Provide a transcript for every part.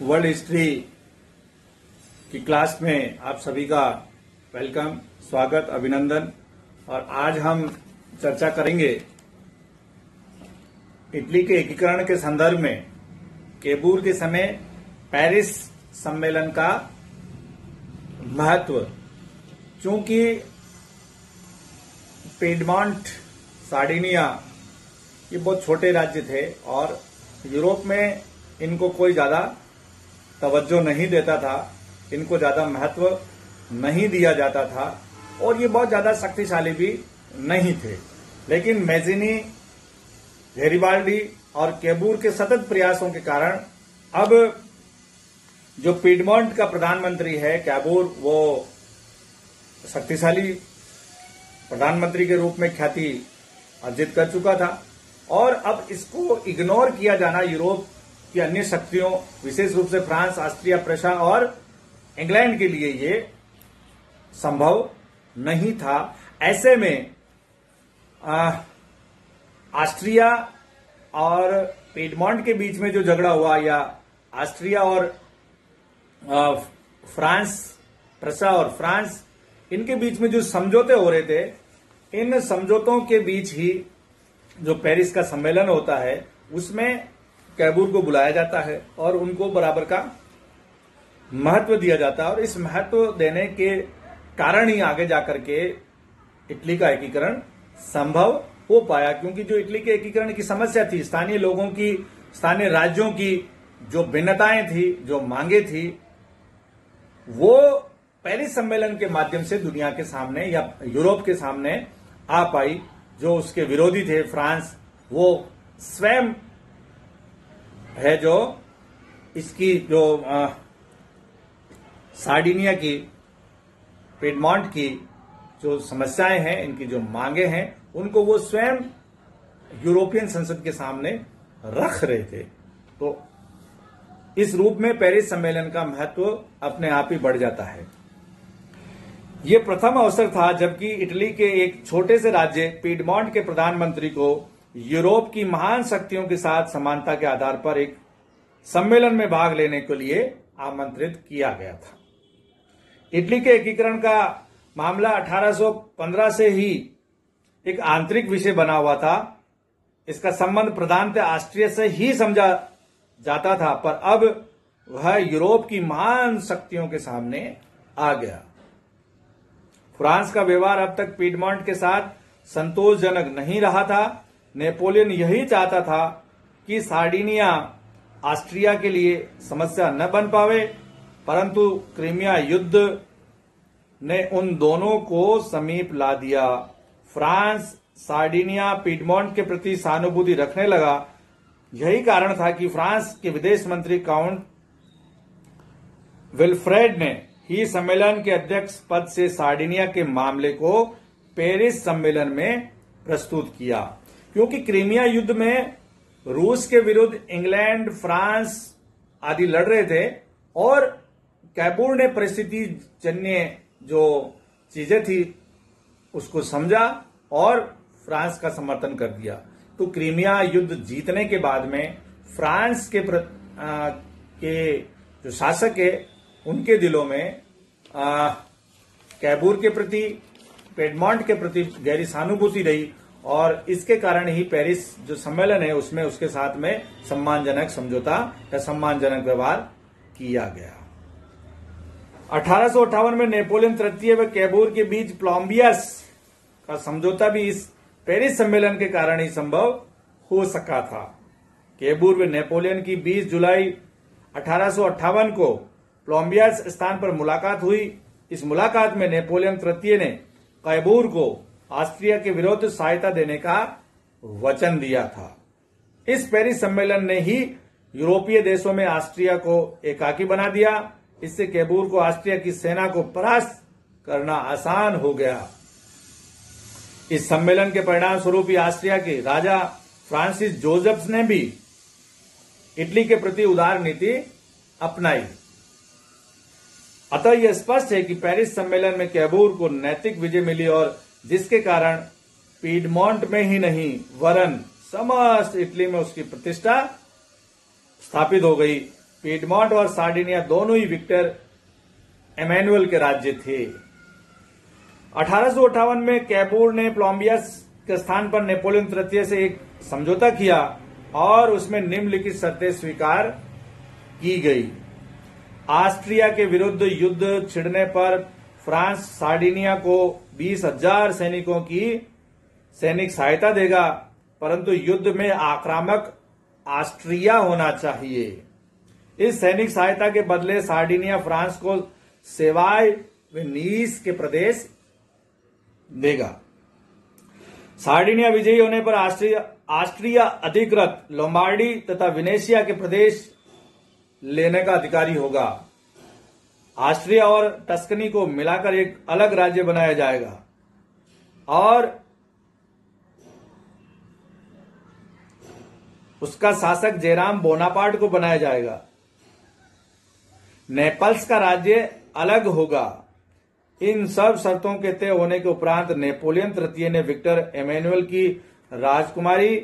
World history की class में आप सभी का वेलकम, स्वागत, अभिनंदन। और आज हम चर्चा करेंगे इटली के एकीकरण के संदर्भ में केबूर के समय पेरिस सम्मेलन का महत्व। चूंकि पिएडमोंट, सार्डिनिया ये बहुत छोटे राज्य थे और यूरोप में इनको कोई ज्यादा तवज्जो नहीं देता था, इनको ज्यादा महत्व नहीं दिया जाता था और ये बहुत ज्यादा शक्तिशाली भी नहीं थे। लेकिन मैज़िनी, गैरिबाल्डी और केबूर के सतत प्रयासों के कारण अब जो पिएडमोंट का प्रधानमंत्री है केबूर, वो शक्तिशाली प्रधानमंत्री के रूप में ख्याति अर्जित कर चुका था और अब इसको इग्नोर किया जाना यूरोप की अन्य शक्तियों, विशेष रूप से फ्रांस, ऑस्ट्रिया, प्रशा और इंग्लैंड के लिए ये संभव नहीं था। ऐसे में ऑस्ट्रिया और पिएडमोंट के बीच में जो झगड़ा हुआ, या ऑस्ट्रिया और फ्रांस, प्रशा और फ्रांस, इनके बीच में जो समझौते हो रहे थे, इन समझौतों के बीच ही जो पेरिस का सम्मेलन होता है उसमें केबूर को बुलाया जाता है और उनको बराबर का महत्व दिया जाता है। और इस महत्व देने के कारण ही आगे जाकर के इटली का एकीकरण संभव हो पाया, क्योंकि जो इटली के एकीकरण की समस्या थी, स्थानीय लोगों की, स्थानीय राज्यों की जो भिन्नताएं थी, जो मांगे थी, वो पेरिस सम्मेलन के माध्यम से दुनिया के सामने या यूरोप के सामने आ पाई। जो उसके विरोधी थे, फ्रांस, वो स्वयं है जो इसकी जो सार्डिनिया की, पिएडमोंट की जो समस्याएं हैं, इनकी जो मांगे हैं, उनको वो स्वयं यूरोपियन संसद के सामने रख रहे थे। तो इस रूप में पेरिस सम्मेलन का महत्व अपने आप ही बढ़ जाता है। यह प्रथम अवसर था जबकि इटली के एक छोटे से राज्य पिएडमोंट के प्रधानमंत्री को यूरोप की महान शक्तियों के साथ समानता के आधार पर एक सम्मेलन में भाग लेने के लिए आमंत्रित किया गया था। इटली के एकीकरण का मामला 1815 से ही एक आंतरिक विषय बना हुआ था। इसका संबंध प्रधानतः ऑस्ट्रिया से ही समझा जाता था, पर अब वह यूरोप की महान शक्तियों के सामने आ गया। फ्रांस का व्यवहार अब तक पिएडमोंट के साथ संतोषजनक नहीं रहा था। नेपोलियन यही चाहता था कि सार्डिनिया ऑस्ट्रिया के लिए समस्या न बन पावे, परंतु क्रीमिया युद्ध ने उन दोनों को समीप ला दिया। फ्रांस सार्डिनिया, पिएडमोंट के प्रति सहानुभूति रखने लगा। यही कारण था कि फ्रांस के विदेश मंत्री काउंट विल्फ्रेड ने ही सम्मेलन के अध्यक्ष पद से सार्डिनिया के मामले को पेरिस सम्मेलन में प्रस्तुत किया। क्योंकि क्रीमिया युद्ध में रूस के विरुद्ध इंग्लैंड, फ्रांस आदि लड़ रहे थे और केबूर ने परिस्थिति जन्य जो चीजें थी उसको समझा और फ्रांस का समर्थन कर दिया। तो क्रीमिया युद्ध जीतने के बाद में फ्रांस के जो शासक है, उनके दिलों में केबूर के प्रति, पिएडमोंट के प्रति गहरी सहानुभूति रही और इसके कारण ही पेरिस जो सम्मेलन है उसमें उसके साथ में सम्मानजनक समझौता या सम्मानजनक व्यवहार किया गया। 1858 में नेपोलियन तृतीय व केबूर के बीच प्लॉम्बियस का समझौता भी इस पेरिस सम्मेलन के कारण ही संभव हो सका था। केबूर व नेपोलियन की 20 जुलाई 1858 को प्लॉम्बियस स्थान पर मुलाकात हुई। इस मुलाकात में नेपोलियन तृतीय ने केबूर को ऑस्ट्रिया के विरुद्ध सहायता देने का वचन दिया था। इस पेरिस सम्मेलन ने ही यूरोपीय देशों में ऑस्ट्रिया को एकाकी बना दिया। इससे केबूर को ऑस्ट्रिया की सेना को परास्त करना आसान हो गया। इस सम्मेलन के परिणाम स्वरूप ही ऑस्ट्रिया के राजा फ्रांसिस जोसेफ ने भी इटली के प्रति उदार नीति अपनाई। अतः यह स्पष्ट है कि पेरिस सम्मेलन में केबूर को नैतिक विजय मिली और जिसके कारण पिएडमोंट में ही नहीं वरन समस्त इटली में उसकी प्रतिष्ठा स्थापित हो गई पिडमॉन्ट और सार्डिनिया दोनों ही विक्टर एमेनुअल के राज्य थे। 1858 में कैबूर ने प्लोम्बियस के स्थान पर नेपोलियन तृतीय से एक समझौता किया और उसमें निम्नलिखित शर्तें स्वीकार की गई। ऑस्ट्रिया के विरुद्ध युद्ध छिड़ने पर फ्रांस सार्डिनिया को 20,000 सैनिकों की सैनिक सहायता देगा, परंतु युद्ध में आक्रामक ऑस्ट्रिया होना चाहिए। इस सैनिक सहायता के बदले सार्डिनिया फ्रांस को सेवाय व नीस के प्रदेश देगा। सार्डिनिया विजयी होने पर ऑस्ट्रिया अधिकृत लोम्बार्डी तथा वेनेशिया के प्रदेश लेने का अधिकारी होगा। ऑस्ट्रिया और टस्कनी को मिलाकर एक अलग राज्य बनाया जाएगा और उसका शासक जेराम बोनापार्ट को बनाया जाएगा। नेपल्स का राज्य अलग होगा। इन सब शर्तों के तय होने के उपरांत नेपोलियन तृतीय ने विक्टर एमेनुअल की राजकुमारी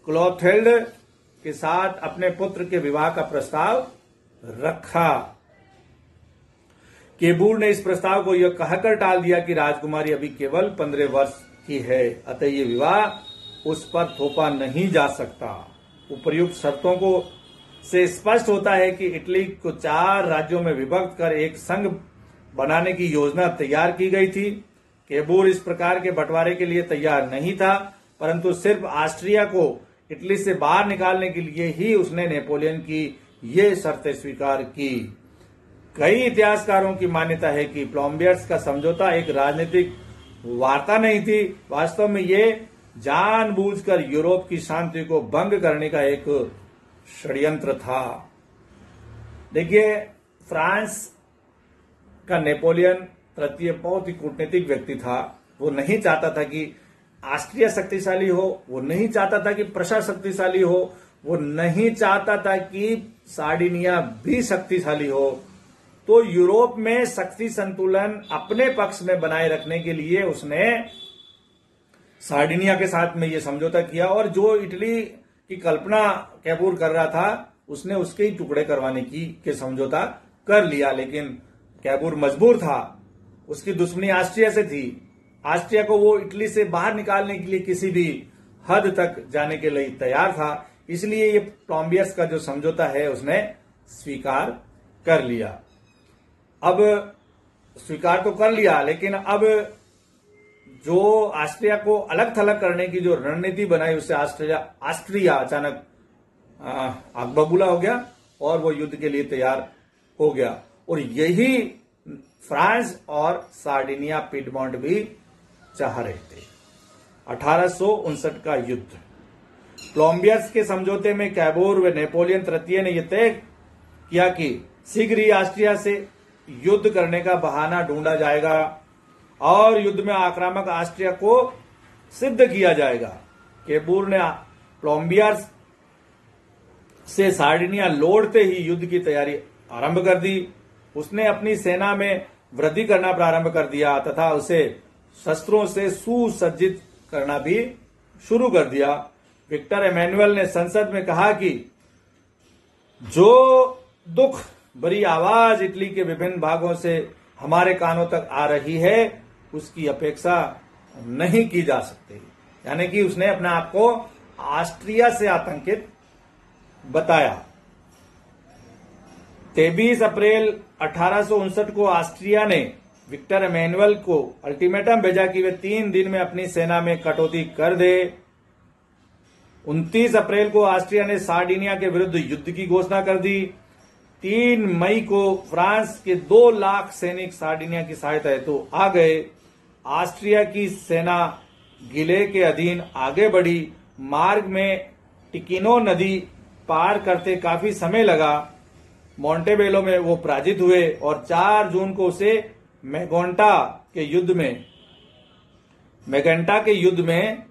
क्लोथेल्ड के साथ अपने पुत्र के विवाह का प्रस्ताव रखा। केबूर ने इस प्रस्ताव को यह कहकर टाल दिया कि राजकुमारी अभी केवल 15 वर्ष की है, अतः ये विवाह उस पर थोपा नहीं जा सकता। उपर्युक्त शर्तों को से स्पष्ट होता है कि इटली को 4 राज्यों में विभक्त कर एक संघ बनाने की योजना तैयार की गई थी। केबूर इस प्रकार के बंटवारे के लिए तैयार नहीं था, परंतु सिर्फ ऑस्ट्रिया को इटली से बाहर निकालने के लिए ही उसने नेपोलियन की ये शर्तें स्वीकार की। कई इतिहासकारों की मान्यता है कि प्लोम्बियर्स का समझौता एक राजनीतिक वार्ता नहीं थी, वास्तव में ये जानबूझकर यूरोप की शांति को भंग करने का एक षड्यंत्र था। देखिए, फ्रांस का नेपोलियन तृतीय बहुत ही कूटनीतिक व्यक्ति था। वो नहीं चाहता था कि ऑस्ट्रिया शक्तिशाली हो, वो नहीं चाहता था कि प्रशा शक्तिशाली हो, वो नहीं चाहता था कि सार्डिनिया भी शक्तिशाली हो। तो यूरोप में शक्ति संतुलन अपने पक्ष में बनाए रखने के लिए उसने सार्डिनिया के साथ में ये समझौता किया और जो इटली की कल्पना कैबूर कर रहा था उसने उसके ही टुकड़े करवाने के समझौता कर लिया। लेकिन कैबूर मजबूर था, उसकी दुश्मनी ऑस्ट्रिया से थी। ऑस्ट्रिया को वो इटली से बाहर निकालने के लिए किसी भी हद तक जाने के लिए तैयार था, इसलिए ये प्लोम्बियर्स का जो समझौता है उसने स्वीकार कर लिया। अब स्वीकार तो कर लिया, लेकिन अब जो ऑस्ट्रिया को अलग थलग करने की जो रणनीति बनाई उससे ऑस्ट्रिया अचानक आग बबूला हो गया और वो युद्ध के लिए तैयार हो गया। और यही फ्रांस और सार्डिनिया पिडमॉन्ट भी चाह रहे थे। 1859 का युद्ध। प्लोम्बियर्स के समझौते में कैबूर व नेपोलियन तृतीय ने यह तय किया कि शीघ्र ही ऑस्ट्रिया से युद्ध करने का बहाना ढूंढा जाएगा और युद्ध में आक्रामक ऑस्ट्रिया को सिद्ध किया जाएगा। कैबूर ने प्लोम्बियर्स से सार्डिनिया लौटते ही युद्ध की तैयारी आरंभ कर दी। उसने अपनी सेना में वृद्धि करना प्रारंभ कर दिया तथा उसे शस्त्रों से सुसज्जित करना भी शुरू कर दिया। विक्टर एमेनुअल ने संसद में कहा कि जो दुख भरी आवाज इटली के विभिन्न भागों से हमारे कानों तक आ रही है उसकी अपेक्षा नहीं की जा सकती। यानी कि उसने अपने आप को ऑस्ट्रिया से आतंकित बताया। 23 अप्रैल 1859 को ऑस्ट्रिया ने विक्टर एमेनुअल को अल्टीमेटम भेजा कि वे 3 दिन में अपनी सेना में कटौती कर दे। 29 अप्रैल को ऑस्ट्रिया ने सार्डिनिया के विरुद्ध युद्ध की घोषणा कर दी। 3 मई को फ्रांस के 2 लाख सैनिक सार्डिनिया की सहायता हेतु आ गए। ऑस्ट्रिया की सेना गिले के अधीन आगे बढ़ी। मार्ग में टिकिनो नदी पार करते काफी समय लगा। मोंटेबेलो में वो पराजित हुए और 4 जून को उसे मैगेंटा के युद्ध में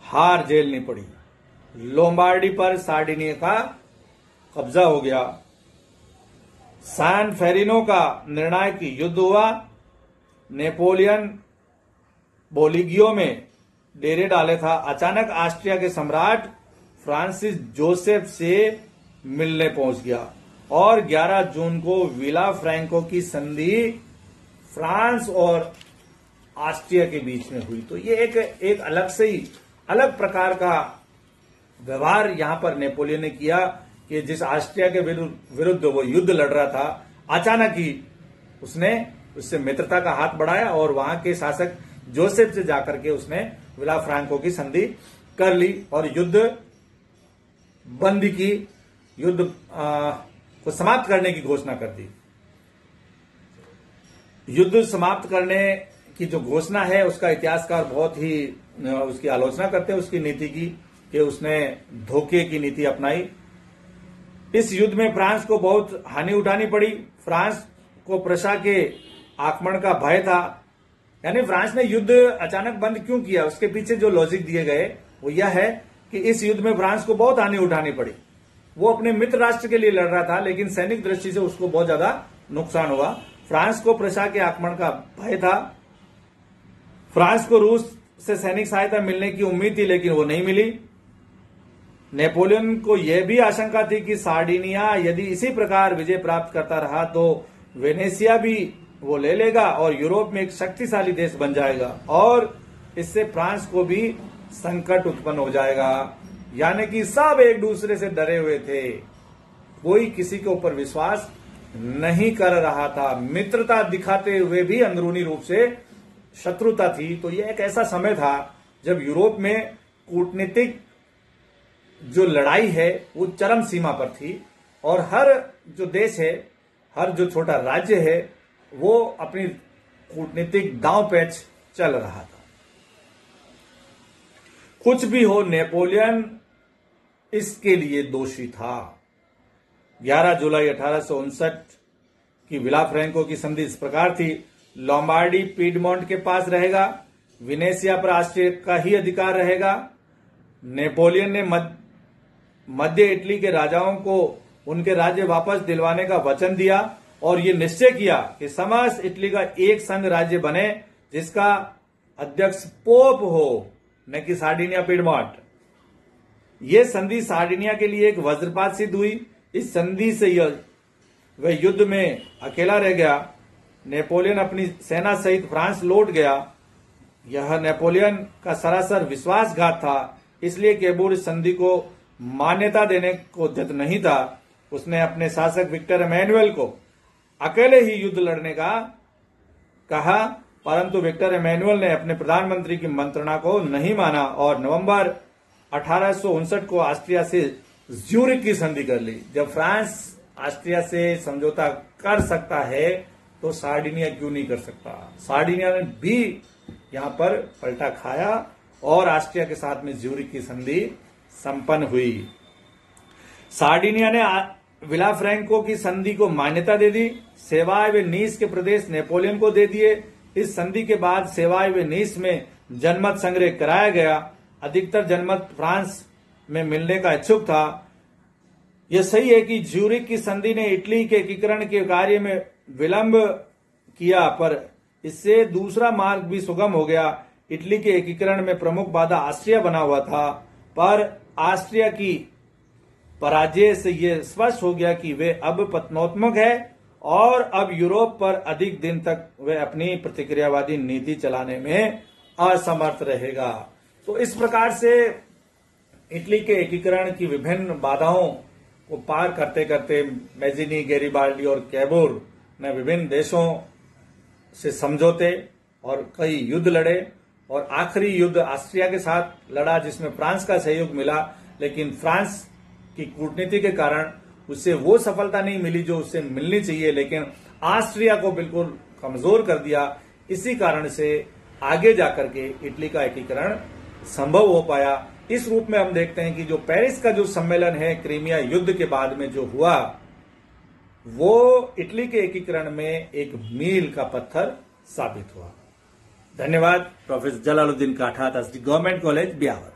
हार झेलनी पड़ी। लोम्बार्डी पर सार्डिनिया का कब्जा हो गया। सैन फेरिनो का निर्णायक युद्ध हुआ। नेपोलियन बोलिगियो में डेरे डाले था। अचानक ऑस्ट्रिया के सम्राट फ्रांसिस जोसेफ से मिलने पहुंच गया और 11 जून को विला फ्रैंको की संधि फ्रांस और ऑस्ट्रिया के बीच में हुई। तो ये एक अलग से ही अलग प्रकार का व्यवहार यहां पर नेपोलियन ने किया कि जिस ऑस्ट्रिया के विरुद्ध वो युद्ध लड़ रहा था, अचानक ही उसने उससे मित्रता का हाथ बढ़ाया और वहां के शासक जोसेफ से जाकर के उसने विला फ्रैंको की संधि कर ली और युद्ध बंदी की, युद्ध को समाप्त करने की घोषणा कर दी। युद्ध समाप्त करने की जो घोषणा है उसका इतिहासकार बहुत ही उसकी आलोचना करते हैं उसकी नीति की, कि उसने धोखे की नीति अपनाई। इस युद्ध में फ्रांस को बहुत हानि उठानी पड़ी। फ्रांस को प्रशा के आक्रमण का भय था। यानी फ्रांस ने युद्ध अचानक बंद क्यों किया, उसके पीछे जो लॉजिक दिए गए वो यह है कि इस युद्ध में फ्रांस को बहुत हानि उठानी पड़ी। वो अपने मित्र राष्ट्र के लिए लड़ रहा था, लेकिन सैनिक दृष्टि से उसको बहुत ज्यादा नुकसान हुआ। फ्रांस को प्रशा के आक्रमण का भय था। फ्रांस को रूस से सैनिक सहायता मिलने की उम्मीद थी, लेकिन वो नहीं मिली। नेपोलियन को यह भी आशंका थी कि सार्डिनिया यदि इसी प्रकार विजय प्राप्त करता रहा तो वेनेसिया भी वो ले लेगा और यूरोप में एक शक्तिशाली देश बन जाएगा और इससे फ्रांस को भी संकट उत्पन्न हो जाएगा। यानी कि सब एक दूसरे से डरे हुए थे, कोई किसी के ऊपर विश्वास नहीं कर रहा था। मित्रता दिखाते हुए भी अंदरूनी रूप से शत्रुता थी। तो यह एक ऐसा समय था जब यूरोप में कूटनीतिक जो लड़ाई है वो चरम सीमा पर थी और हर जो देश है, हर जो छोटा राज्य है, वो अपनी कूटनीतिक दांव पेच चल रहा था। कुछ भी हो, नेपोलियन इसके लिए दोषी था। 11 जुलाई 1859 की विला फ्रैंको की संधि इस प्रकार थी: लोम्बार्डी पीडमोंट के पास रहेगा, विनेसिया पर ऑस्ट्रिया का ही अधिकार रहेगा। नेपोलियन ने मध्य इटली के राजाओं को उनके राज्य वापस दिलवाने का वचन दिया और ये निश्चय किया कि समस्त इटली का एक संघ राज्य बने जिसका अध्यक्ष पोप हो, न कि सार्डिनिया पीडमोंट। ये संधि सार्डिनिया के लिए एक वज्रपात सिद्ध हुई। इस संधि से वह युद्ध में अकेला रह गया। नेपोलियन अपनी सेना सहित फ्रांस लौट गया। यह नेपोलियन का सरासर विश्वासघात था, इसलिए केबूल इस संधि को मान्यता देने को उद्यत नहीं था। उसने अपने शासक विक्टर एमेनुएल को अकेले ही युद्ध लड़ने का कहा, परंतु विक्टर एमेनुएल ने अपने प्रधानमंत्री की मंत्रणा को नहीं माना और नवंबर 1859 को ऑस्ट्रिया से ज्यूरिख की संधि कर ली। जब फ्रांस ऑस्ट्रिया से समझौता कर सकता है तो सार्डिनिया क्यों नहीं कर सकता। सार्डिनिया ने भी यहां पर पलटा खाया और ऑस्ट्रिया के साथ में ज्यूरिख की संधि संपन्न हुई। सार्डिनिया ने विला फ्रैंको की संधि को मान्यता दे दी। सेवाय व नीस के प्रदेश नेपोलियन को दे दिए। इस संधि के बाद सेवाय व नीस में जनमत संग्रह कराया गया। अधिकतर जनमत फ्रांस में मिलने का इच्छुक था। यह सही है कि ज्यूरिख की संधि ने इटली के एकीकरण के कार्य में विलंब किया, पर इससे दूसरा मार्ग भी सुगम हो गया। इटली के एकीकरण में प्रमुख बाधा ऑस्ट्रिया बना हुआ था, पर ऑस्ट्रिया की पराजय से यह स्पष्ट हो गया कि वे अब पतनोत्मुख है और अब यूरोप पर अधिक दिन तक वे अपनी प्रतिक्रियावादी नीति चलाने में असमर्थ रहेगा। तो इस प्रकार से इटली के एकीकरण की विभिन्न बाधाओं को पार करते करते मैजिनी, गैरिबाल्डी और कैबूर ने विभिन्न देशों से समझौते और कई युद्ध लड़े और आखिरी युद्ध ऑस्ट्रिया के साथ लड़ा जिसमें फ्रांस का सहयोग मिला, लेकिन फ्रांस की कूटनीति के कारण उससे वो सफलता नहीं मिली जो उससे मिलनी चाहिए, लेकिन ऑस्ट्रिया को बिल्कुल कमजोर कर दिया। इसी कारण से आगे जाकर के इटली का एकीकरण संभव हो पाया। इस रूप में हम देखते हैं कि जो पेरिस का जो सम्मेलन है क्रीमिया युद्ध के बाद में जो हुआ, वो इटली के एकीकरण में एक मील का पत्थर साबित हुआ। धन्यवाद। Professor Jalaluddin Kathat, government college, Beawar.